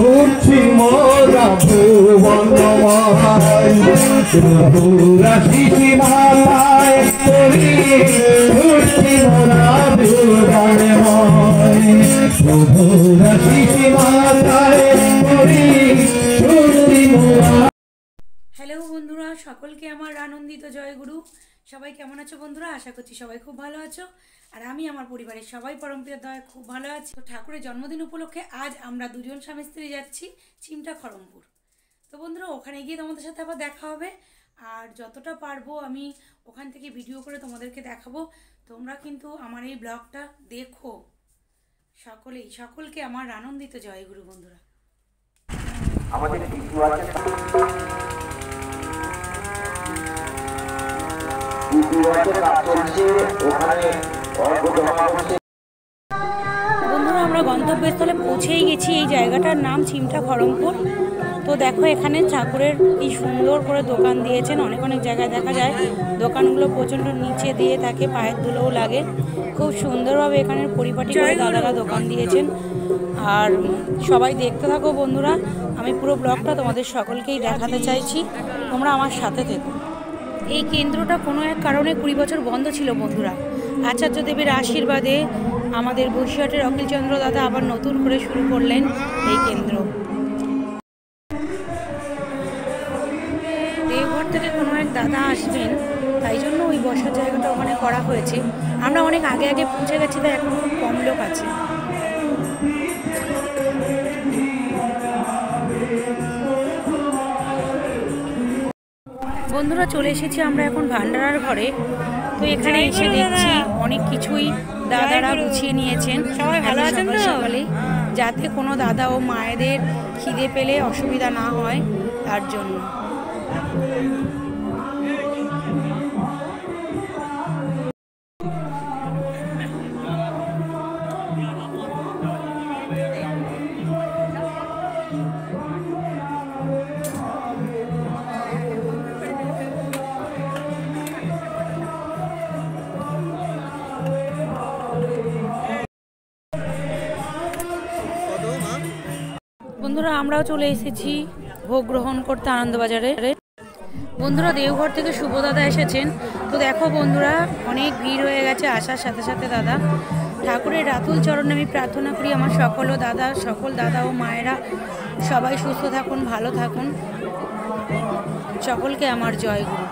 উঠছি মোরা ভুবনময় রঘুরা শিশি মালায় করি উঠছি মোরা ভুবনময় রঘুরা শিশি মালায় করি উঠছি মোরা। হ্যালো বন্ধুরা, সকলকে আমার আনন্দিত জয়গুরু। সবাই কেমন আছো বন্ধুরা? আশা করছি সবাই খুব ভালো আছো, আর আমি আমার পরিবারের সবাই পরমপ্রিয় দয়া খুব ভালো আছি। তো ঠাকুরের জন্মদিন উপলক্ষে আজ আমরা দুজন স্বামী স্ত্রী যাচ্ছি চিমটা খড়মপুর। তো বন্ধুরা ওখানে গিয়ে তোমাদের সাথে আবার দেখা হবে, আর যতটা পারবো আমি ওখান থেকে ভিডিও করে তোমাদেরকে দেখাবো। তোমরা কিন্তু আমার এই ব্লগটা দেখো সকলকে আমার আনন্দিত জয়গুরু বন্ধুরা। আমাদের কিছু আছে বন্ধুরা আমরা গন্তব্যস্থলে পৌঁছেই গেছি। এই জায়গাটার নাম চিমটা খড়মপুর। তো দেখো এখানে ঠাকুরের কি সুন্দর করে দোকান দিয়েছেন। অনেক অনেক জায়গায় দেখা যায় দোকানগুলো প্রচণ্ড নিচে দিয়ে থাকে, পায়ের ধুলোও লাগে। খুব সুন্দরভাবে এখানের পরিপাটি করে দাদারা দোকান দিয়েছেন। আর সবাই দেখতে থাকো বন্ধুরা, আমি পুরো ব্লগটা তোমাদের সকলকেই দেখাতে চাইছি, তোমরা আমার সাথে থেকো। এই কেন্দ্রটা কোনো এক কারণে 20 বছর বন্ধ ছিল বন্ধুরা। আচার্য দেবের আশীর্বাদে আমাদের বসিরহাটের অখিলচন্দ্র দাদা আবার নতুন করে শুরু করলেন এই কেন্দ্র। দেওঘর থেকে কোনো এক দাদা আসবেন, তাই জন্য ওই বসার জায়গাটা ওখানে করা হয়েছে। আমরা অনেক আগে আগে পৌঁছে গেছি, তাই এখন খুব কম লোক আছে। বন্ধুরা চলে এসেছি আমরা এখন ভান্ডারার ঘরে। তো এখানে এসে দেখছি অনেক কিছুই দাদারা গুছিয়ে নিয়েছেন সবাই ভালো আছেন সকালে, যাতে কোনো দাদা ও মায়েদের খিদে পেলে অসুবিধা না হয় তার জন্য। বন্ধুরা আমরাও চলে এসেছি ভোগ গ্রহণ করতে আনন্দবাজারে। বন্ধুরা দেওঘর থেকে শুভ দাদা এসেছেন। তো দেখো বন্ধুরা অনেক ভিড় হয়ে গেছে আসার সাথে সাথে। দাদা ঠাকুরের রাতুল চরণে আমি প্রার্থনা করি আমার সকল দাদা ও মায়েরা সবাই সুস্থ থাকুন, ভালো থাকুন। সকলকে আমার জয়গুরু।